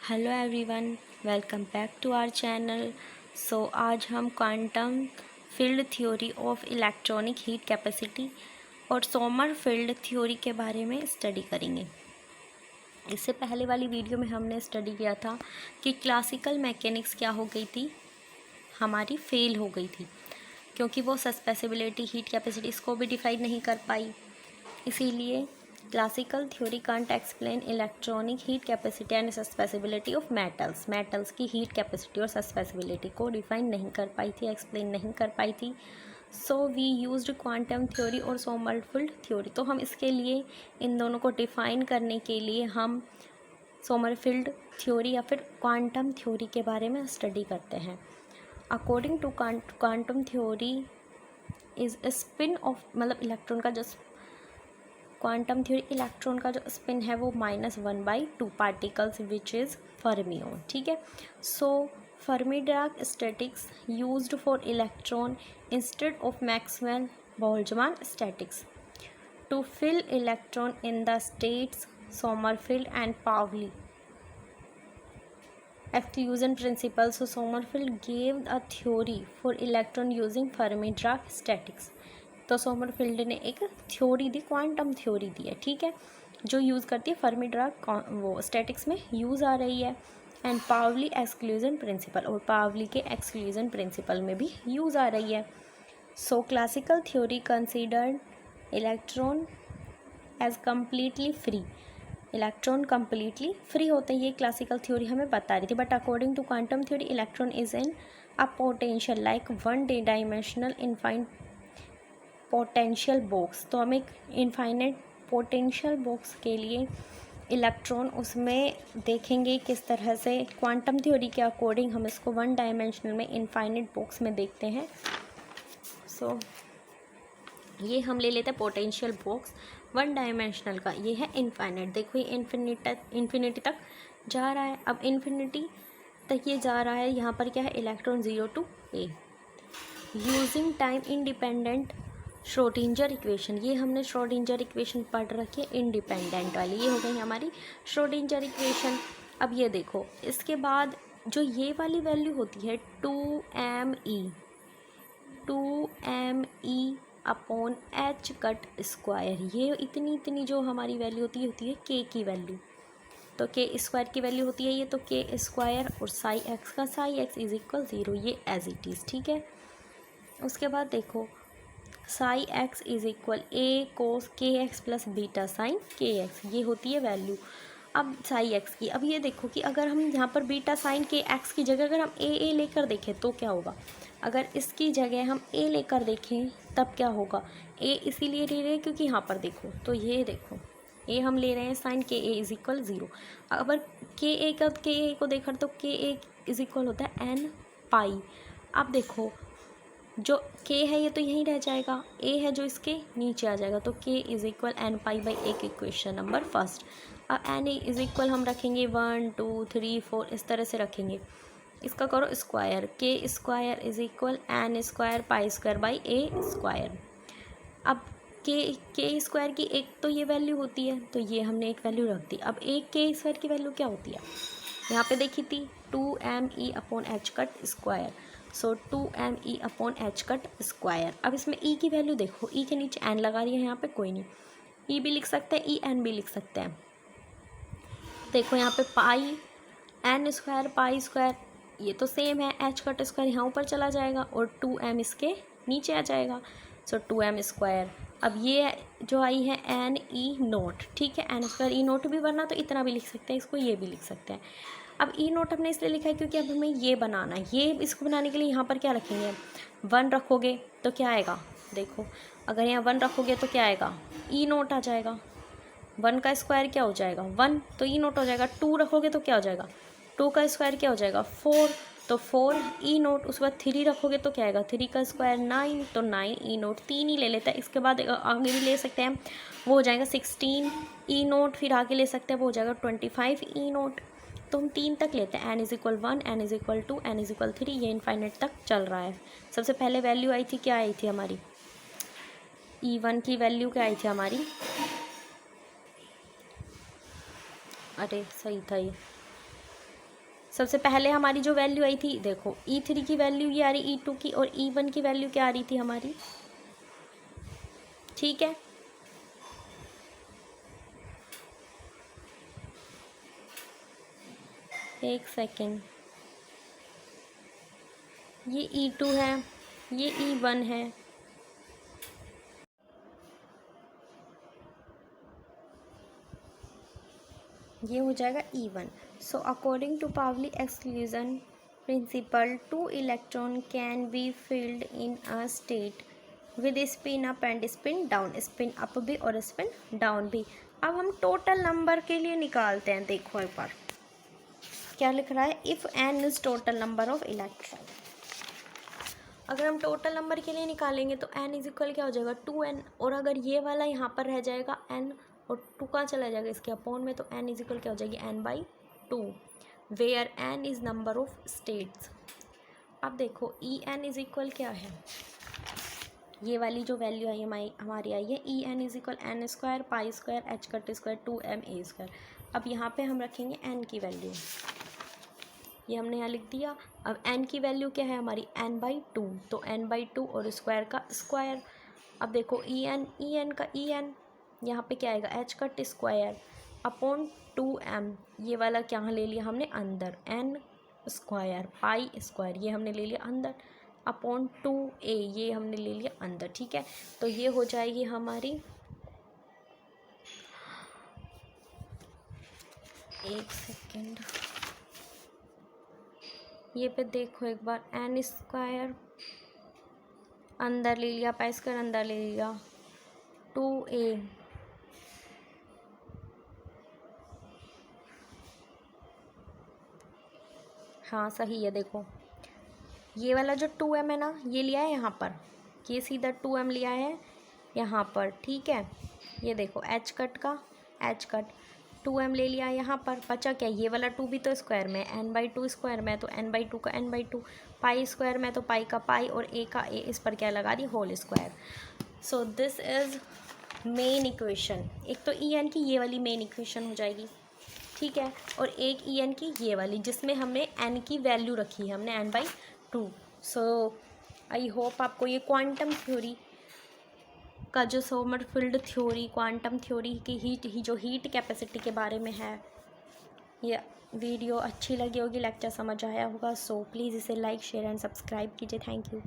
Hello everyone, welcome back to our channel. आज हम quantum field theory of electronic heat capacity और Sommerfeld theory के बारे में स्टडी करेंगे। इससे पहले वाली वीडियो में हमने स्टडी किया था कि क्लासिकल मैकेनिक्स क्या हो गई थी, हमारी फेल हो गई थी, क्योंकि वो सस्पेसिबिलिटी हीट कैपेसिटी इसको भी डिफाइन नहीं कर पाई। इसीलिए classical theory can't explain electronic heat capacity and susceptibility of metals की हीट कैपेसिटी और सस्पेसिबिलिटी को डिफाइन नहीं कर पाई थी, एक्सप्लेन नहीं कर पाई थी। So we used quantum theory और सोमरफेल्ड थ्योरी। तो हम इसके लिए इन दोनों को डिफाइन करने के लिए हम सोमरफेल्ड थ्योरी या फिर क्वांटम थ्योरी के बारे में स्टडी करते हैं। According to quantum theory is spin of मतलब इलेक्ट्रॉन का जो क्वांटम थ्योरी इलेक्ट्रॉन का जो स्पिन है वो -1/2 पार्टिकल्स विच इज़ फर्मियन। ठीक है। So Fermi Dirac statics used for electron instead of Maxwell Boltzmann statics to fill electron in the states Sommerfeld and Pauli exclusion principle. So Sommerfeld gave a theory for electron using Fermi-Dirac statics. तो Sommerfeld ने एक theory दी, quantum theory दी है, ठीक है, जो use करती है Fermi-Dirac वो स्टैटिक्स में यूज़ आ रही है, एंड पावली एक्सक्लूजन प्रिंसिपल, और पावली के एक्सक्लूजन प्रिंसिपल में भी यूज़ आ रही है। So classical theory considered electron as completely free, electron completely free होते हैं, ये क्लासिकल थ्योरी हमें बता रही थी। But according to quantum theory electron is in a potential like one dimensional infinite potential box. तो हम एक इनफाइनाइट पोटेंशियल बॉक्स के लिए इलेक्ट्रॉन उसमें देखेंगे किस तरह से। क्वांटम थ्योरी के अकॉर्डिंग हम इसको वन डायमेंशनल में इनफाइनाइट बॉक्स में देखते हैं। सो ये हम ले लेते हैं पोटेंशियल बॉक्स वन डायमेंशनल का, ये है इनफाइनाइट। देखो ये इन्फिनिटी तक जा रहा है। अब इन्फिनिटी तक ये जा रहा है, यहाँ पर क्या है, electron 0 to A using time independent Schrödinger equation. ये हमने श्रोडिंजर इक्वेशन पढ़ रखी है, इंडिपेंडेंट वाली, ये हो गई हमारी श्रोडिंजर इक्वेशन। अब ये देखो, इसके बाद जो ये वाली वैल्यू होती है 2me upon h cut square, ये इतनी जो हमारी वैल्यू होती है के की वैल्यू। तो के स्क्वायर की वैल्यू होती है ये, तो के स्क्वायर और साई एक्स का साई एक्स इज इक्वल 0, ये एज इट इज़, ठीक है। उसके बाद देखो साई एक्स इज इक्वल ए कोस के एक्स प्लस बीटा साइन के एक्स, ये होती है वैल्यू अब साई एक्स की। अब ये देखो कि अगर हम यहाँ पर बीटा साइन के एक्स की जगह अगर हम ए लेकर देखें तो क्या होगा, अगर इसकी जगह हम ए लेकर देखें तब क्या होगा। ए इसीलिए ले रहे हैं क्योंकि यहाँ पर देखो, तो ये देखो ए हम ले रहे हैं साइन के ए इज इक्वल 0। अगर के ए को देखा तो के ए इज इक्वल होता है एन पाई। अब देखो जो के है ये तो यहीं रह जाएगा, ए है जो इसके नीचे आ जाएगा, तो k is equal n pi by एक इक्वेशन नंबर फर्स्ट। अब एन इज इक्वल हम रखेंगे 1 2 3 4 इस तरह से रखेंगे। इसका करो square, k square is equal n square pi square by a square. अब के स्क्वायर की एक तो ये वैल्यू होती है, तो ये हमने एक वैल्यू रख दी। अब एक के स्क्वायर की वैल्यू क्या होती है, यहाँ पे देखी थी 2me upon h cut square. So 2me upon h cut square. अब इसमें ई की वैल्यू देखो, ई के नीचे एन लगा रही है, यहाँ पे कोई नहीं, ई भी लिख सकते हैं, ई एन भी लिख सकते हैं। देखो यहाँ पे पाई एन स्क्वायर पाई स्क्वायर ये तो सेम है, एच कट स्क्वायर यहाँ ऊपर चला जाएगा और 2m इसके नीचे आ जाएगा। सो 2m स्क्वायर। अब ये जो आई है एन ई नोट, ठीक है, एन स्क्वायर ई नोट भी वरना तो इतना भी लिख सकते हैं, इसको ये भी लिख सकते हैं। अब ई नोट हमने इसलिए लिखा है क्योंकि अब हमें ये बनाना है, ये इसको बनाने के लिए यहाँ पर क्या रखेंगे, 1 रखोगे तो क्या आएगा, देखो अगर यहाँ 1 रखोगे तो क्या आएगा, ई नोट आ जाएगा। 1 का स्क्वायर क्या हो जाएगा 1, तो ई नोट हो जाएगा। 2 रखोगे तो क्या हो जाएगा, 2 का स्क्वायर क्या हो जाएगा 4, तो 4 ई नोट। उसके बाद 3 रखोगे तो क्या आएगा, 3 का स्क्वायर 9, तो 9 ई नोट, 3 ही ले लेते हैं। इसके बाद आगे भी ले सकते हैं, वो हो जाएगा 16 ई नोट, फिर आगे ले सकते हैं वो हो जाएगा 25 ई नोट। तो हम 3 तक लेते हैं, n is equal 1 n is equal 2 n is equal 3, ये इनफाइनाइट तक चल रहा है। सबसे पहले वैल्यू आई थी, क्या आई थी हमारी, E1 की वैल्यू क्या आई थी हमारी, अरे सही था ये, सबसे पहले हमारी जो वैल्यू आई थी, देखो E3 की वैल्यू ये आ रही, E2 की, और E1 की वैल्यू क्या आ रही थी हमारी, ठीक है। एक सेकेंड, ये E2 है, ये E1 है, ये हो जाएगा E1। सो अकॉर्डिंग टू पावली exclusion principle, 2 electron can be filled in a state with spin up and spin down, spin up भी और स्पिन डाउन भी। अब हम टोटल नंबर के लिए निकालते हैं, देखो एक बार क्या लिख रहा है, if n is total number of electron. अगर हम टोटल नंबर के लिए निकालेंगे तो n इज इक्वल क्या हो जाएगा 2n, और अगर ये वाला यहाँ पर रह जाएगा n और 2 कहाँ चला जाएगा इसके अपॉन में, तो n इज इक्वल क्या हो जाएगी n/2, where n is number of states. अब देखो En इज इक्वल क्या है, ये वाली जो वैल्यू आई हमारी आई है En is equal n square pi square h cut square 2ma²। अब यहाँ पे हम रखेंगे n की वैल्यू, ये हमने यहाँ लिख दिया। अब n की वैल्यू क्या है हमारी n/2, तो n/2 और स्क्वायर का स्क्वायर। अब देखो En का En यहाँ पे क्या आएगा h cut square upon 2m, ये वाला क्या ले लिया हमने अंदर, n स्क्वायर पाई स्क्वायर ये हमने ले लिया अंदर, अपॉन 2a ये हमने ले लिया अंदर, ठीक है। तो ये हो जाएगी हमारी, एक सेकेंड, ये पे देखो एक बार, n स्क्वायर अंदर ले लिया पाई स्क्वायर अंदर ले लिया 2a, हाँ सही है। देखो ये वाला जो 2m है ना, ये लिया है यहाँ पर, ये सीधा 2m लिया है यहाँ पर, ठीक है। ये देखो h कट का h कट 2m ले लिया यहाँ पर, बचा क्या, ये वाला 2 भी तो स्क्वायर में, n/2 स्क्वायर में, तो n/2 का n/2, पाई स्क्वायर में तो पाई का पाई और a का a, इस पर क्या लगा दी whole square. So this is main equation. एक तो En की ये वाली मेन इक्वेशन हो जाएगी, ठीक है, और एक En की ये वाली जिसमें हमने n की वैल्यू रखी है हमने n/2। सो आई होप आपको ये क्वांटम थ्योरी का जो सोमरफील्ड थ्योरी, क्वांटम थ्योरी की जो हीट कैपेसिटी के बारे में है, ये वीडियो अच्छी लगी होगी, लेक्चर समझ आया होगा। सो प्लीज़ इसे लाइक शेयर एंड सब्सक्राइब कीजिए। Thank you.